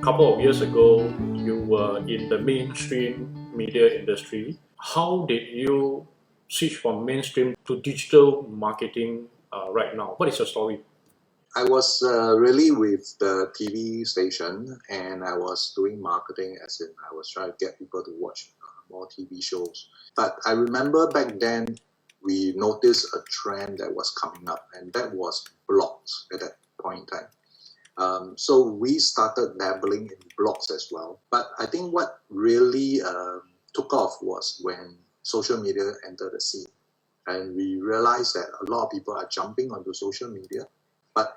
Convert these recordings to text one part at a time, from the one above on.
couple of years ago, you were in the mainstream media industry. How did you switch from mainstream to digital marketing right now? What is your story? I was really with the TV station, and I was doing marketing, as in I was trying to get people to watch more TV shows. But I remember back then we noticed a trend that was coming up, and that was blogs at that point in time. So we started dabbling in blogs as well. But I think what really took off was when social media entered the scene. And we realized that a lot of people are jumping onto social media. But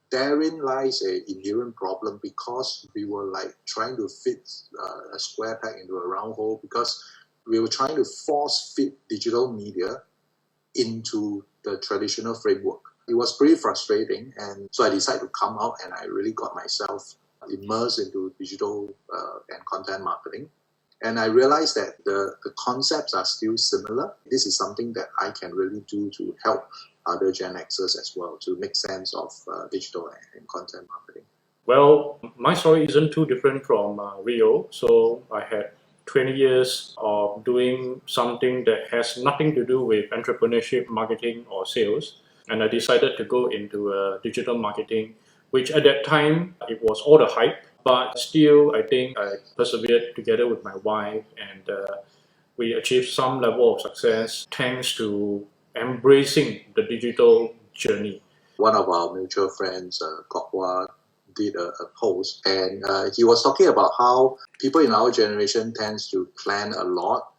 therein lies an inherent problem, because we were like trying to fit a square peg into a round hole, because we were trying to force fit digital media into the traditional framework. It was pretty frustrating, and so I decided to come out, and I really got myself immersed into digital and content marketing. And I realized that the concepts are still similar. This is something that I can really do to help other Gen-Xers as well, to make sense of digital and content marketing. Well, my story isn't too different from Rio. So I had 20 years of doing something that has nothing to do with entrepreneurship, marketing, or sales. And I decided to go into digital marketing, which at that time, it was all the hype. But still, I think I persevered together with my wife, and we achieved some level of success thanks to embracing the digital journey. One of our mutual friends, Kok Hua, did a post, and he was talking about how people in our generation tends to plan a lot,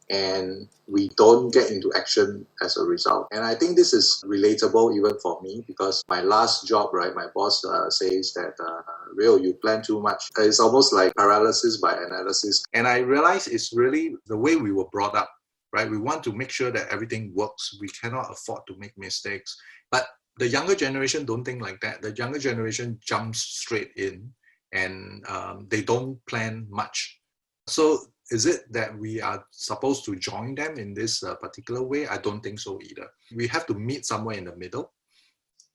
and we don't get into action as a result. And I think this is relatable even for me, because my last job, right, my boss says that, Rio, you plan too much. It's almost like paralysis by analysis. And I realize it's really the way we were brought up, right? We want to make sure that everything works. We cannot afford to make mistakes. But the younger generation don't think like that. The younger generation jumps straight in, and they don't plan much. So is it that we are supposed to join them in this particular way? I don't think so either. We have to meet somewhere in the middle.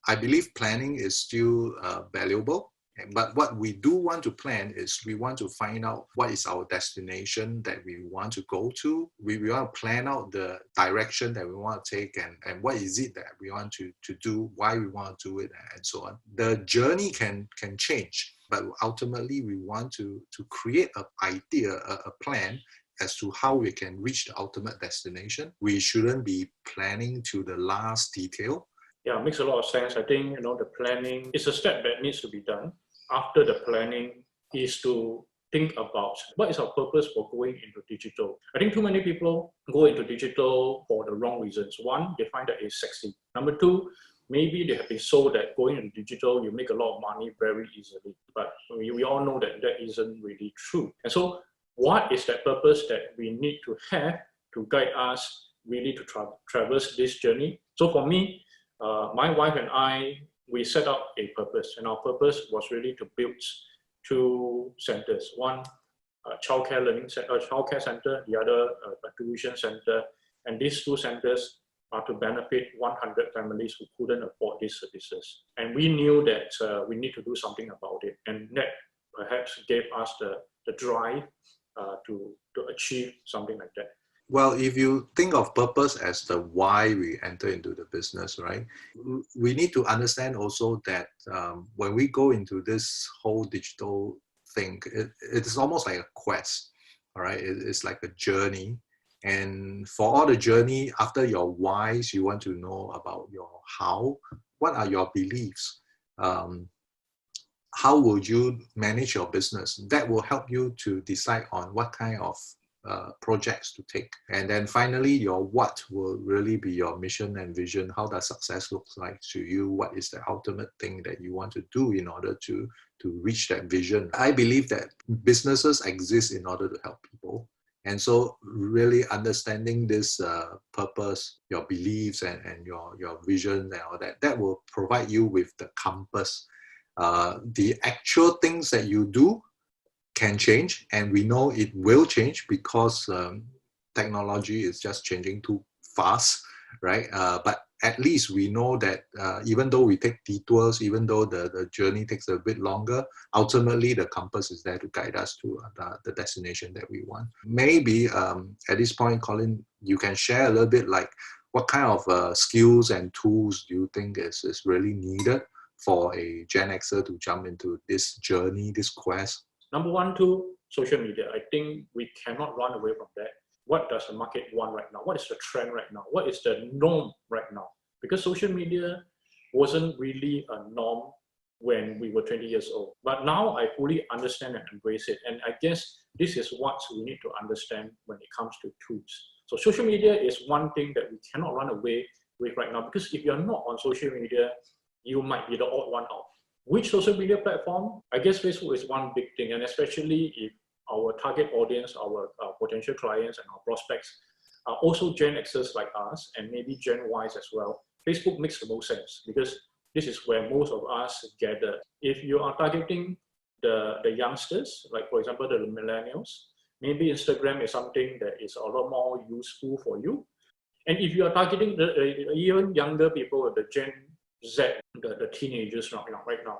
I believe planning is still valuable. But what we do want to plan is we want to find out what is our destination that we want to go to. We want to plan out the direction that we want to take, and what is it that we want to do, why we want to do it, and so on. The journey can change, but ultimately we want to create an idea, a plan as to how we can reach the ultimate destination. We shouldn't be planning to the last detail. Yeah, it makes a lot of sense. I think the planning is a step that needs to be done. After the planning is to think about what is our purpose for going into digital. I think too many people go into digital for the wrong reasons. One, they find that it's sexy. Number two, maybe they have been sold that going into digital, you make a lot of money very easily. But we all know that that isn't really true. And so what is that purpose that we need to have to guide us really to traverse this journey? So for me, my wife and I, we set up a purpose, and our purpose was really to build two centers. One, childcare center, the other, a tuition center. And these two centers are to benefit 100 families who couldn't afford these services. And we knew that we need to do something about it, and that perhaps gave us the drive to achieve something like that. Well, if you think of purpose as the why we enter into the business, right, we need to understand also that when we go into this whole digital thing, it's almost like a quest, all right? It's like a journey. And for all the journey, after your whys, you want to know about your how. What are your beliefs? How will you manage your business? That will help you to decide on what kind of projects to take. And then finally, your what will really be your mission and vision. How does success look like to you? What is the ultimate thing that you want to do in order to reach that vision? I believe that businesses exist in order to help people. And so really understanding this purpose, your beliefs and your vision and all that, that will provide you with the compass. The actual things that you do can change, and we know it will change because technology is just changing too fast, right? But at least we know that even though we take detours, even though the journey takes a bit longer, ultimately the compass is there to guide us to the destination that we want. Maybe at this point, Colin, you can share a little bit like what kind of skills and tools do you think is really needed for a Gen-Xer to jump into this journey, this quest? Number one, tool, social media. I think we cannot run away from that. What does the market want right now? What is the trend right now? What is the norm right now? Because social media wasn't really a norm when we were 20 years old. But now I fully understand and embrace it. And I guess this is what we need to understand when it comes to tools. So social media is one thing that we cannot run away with right now, because if you're not on social media, you might be the odd one out. Which social media platform? I guess Facebook is one big thing, and especially if our target audience, our potential clients and our prospects are also Gen-Xers like us and maybe Gen Ys as well. Facebook makes the most sense because this is where most of us gather. If you are targeting the youngsters, like for example, the millennials, maybe Instagram is something that is a lot more useful for you. And if you are targeting the even younger people, the Gen-Z, the teenagers right now,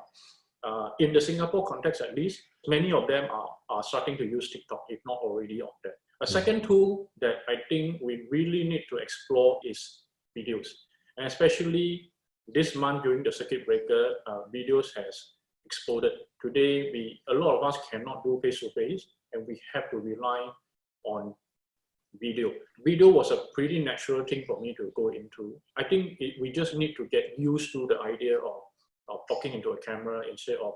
in the Singapore context at least, many of them are starting to use TikTok, if not already on there. A second tool that I think we really need to explore is videos. And especially this month during the circuit breaker, videos has exploded. Today, a lot of us cannot do face-to-face, and we have to rely on video. Video was a pretty natural thing for me to go into. I think we just need to get used to the idea of talking into a camera instead of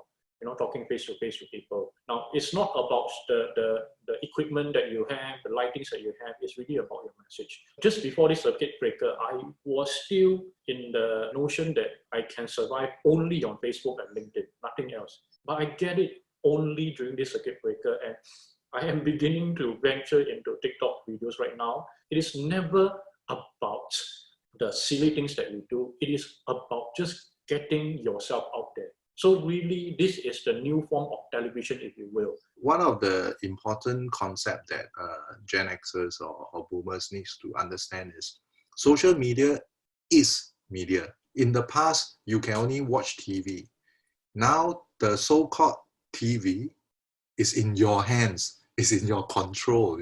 talking face-to-face to people. Now, it's not about the equipment that you have, the lightings that you have. It's really about your message. Just before this circuit breaker, I was still in the notion that I can survive only on Facebook and LinkedIn, nothing else. But I get it only during this circuit breaker, and I am beginning to venture into TikTok videos right now. It is never about the silly things that you do. It is about just getting yourself out there. So really, this is the new form of television, if you will. One of the important concepts that Gen-Xers or boomers needs to understand is social media is media. In the past, you can only watch TV. Now, the so-called TV is in your hands, is in your control,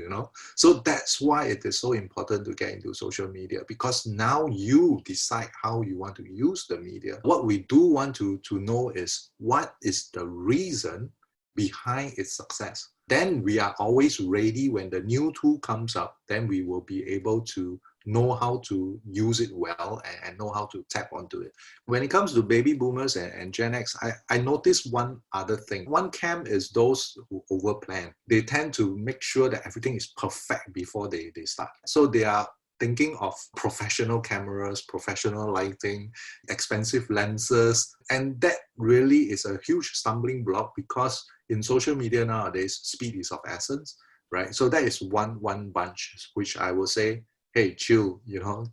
So that's why it is so important to get into social media, because now you decide how you want to use the media. What we do want to know is what is the reason behind its success. Then we are always ready when the new tool comes up, then we will be able to know how to use it well and know how to tap onto it. When it comes to baby boomers and Gen X, I noticed one other thing. One camp is those who overplan. They tend to make sure that everything is perfect before they start. So they are thinking of professional cameras, professional lighting, expensive lenses. And that really is a huge stumbling block, because in social media nowadays, speed is of essence, right? So that is one bunch, which I will say, hey, chill,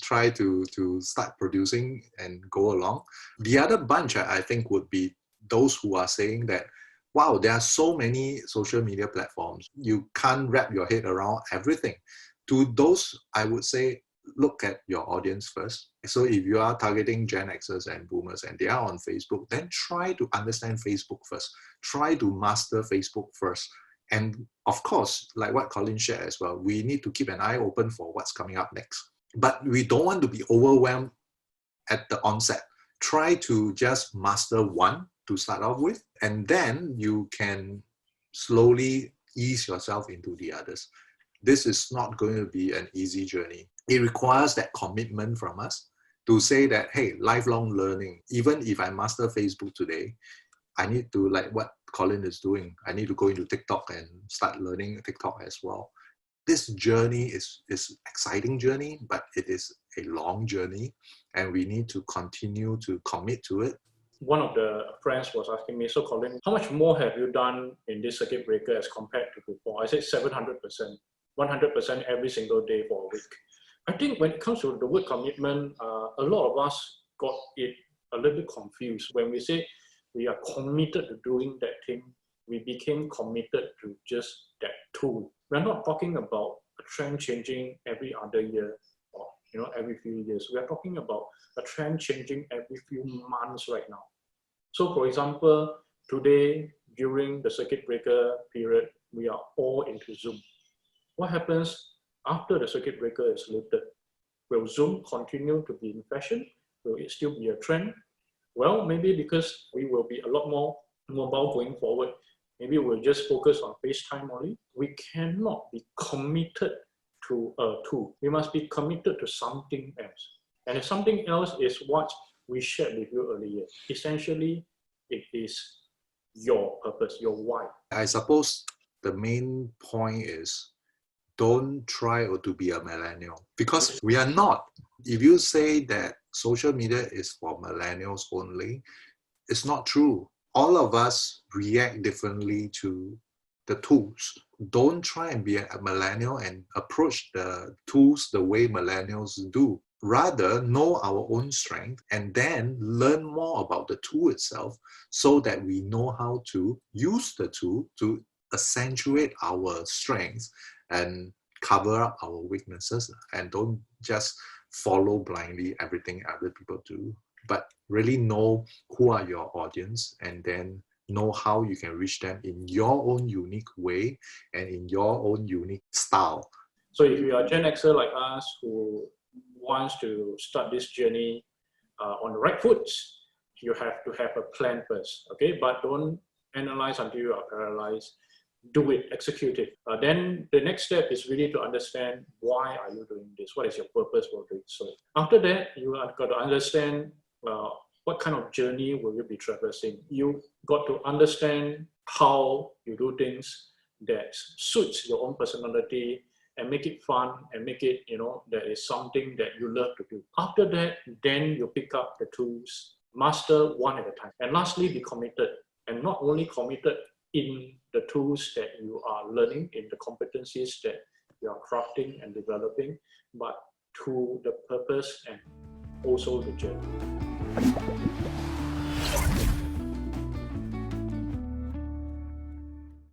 try to start producing and go along. The other bunch, I think, would be those who are saying that, wow, there are so many social media platforms. You can't wrap your head around everything. To those, I would say, look at your audience first. So if you are targeting Gen Xers and boomers and they are on Facebook, then try to understand Facebook first. Try to master Facebook first. And of course, like what Colin shared as well, we need to keep an eye open for what's coming up next. But we don't want to be overwhelmed at the onset. Try to just master one to start off with, and then you can slowly ease yourself into the others. This is not going to be an easy journey. It requires that commitment from us to say that, hey, lifelong learning, even if I master Facebook today, I need to, like what Colin is doing, I need to go into TikTok and start learning TikTok as well. This journey is exciting journey, but it is a long journey, and we need to continue to commit to it. One of the friends was asking me, so Colin, how much more have you done in this circuit breaker as compared to before? I said 700%, 100% every single day for a week. I think when it comes to the word commitment, a lot of us got it a little bit confused. When we say we are committed to doing that thing, we became committed to just that tool. We're not talking about a trend changing every other year or every few years. We are talking about a trend changing every few months right now. So for example, today during the circuit breaker period, we are all into Zoom. What happens after the circuit breaker is lifted? Will Zoom continue to be in fashion? Will it still be a trend? Well, maybe because we will be a lot more mobile going forward. Maybe we'll just focus on FaceTime only. We cannot be committed to a tool. We must be committed to something else. And if something else is what we shared with you earlier, essentially, it is your purpose, your why. I suppose the main point is don't try to be a millennial, because we are not. If you say that social media is for millennials only, it's not true. All of us react differently to the tools. Don't try and be a millennial and approach the tools the way millennials do. Rather, know our own strength and then learn more about the tool itself so that we know how to use the tool to accentuate our strengths and cover up our weaknesses, and don't just follow blindly everything other people do, but really know who are your audience and then know how you can reach them in your own unique way and in your own unique style. So if you are a Gen-Xer like us who wants to start this journey on the right foot, you have to have a plan first, okay? But don't analyze until you are paralyzed. Do it, execute it. Then the next step is really to understand why are you doing this? What is your purpose for doing so? After that, you have got to understand what kind of journey will you be traversing. You got to understand how you do things that suits your own personality and make it fun and make it, that is something that you love to do. After that, then you pick up the tools, master one at a time. And lastly, be committed. And not only committed in the tools that you are learning, in the competencies that you are crafting and developing, but to the purpose and also the journey.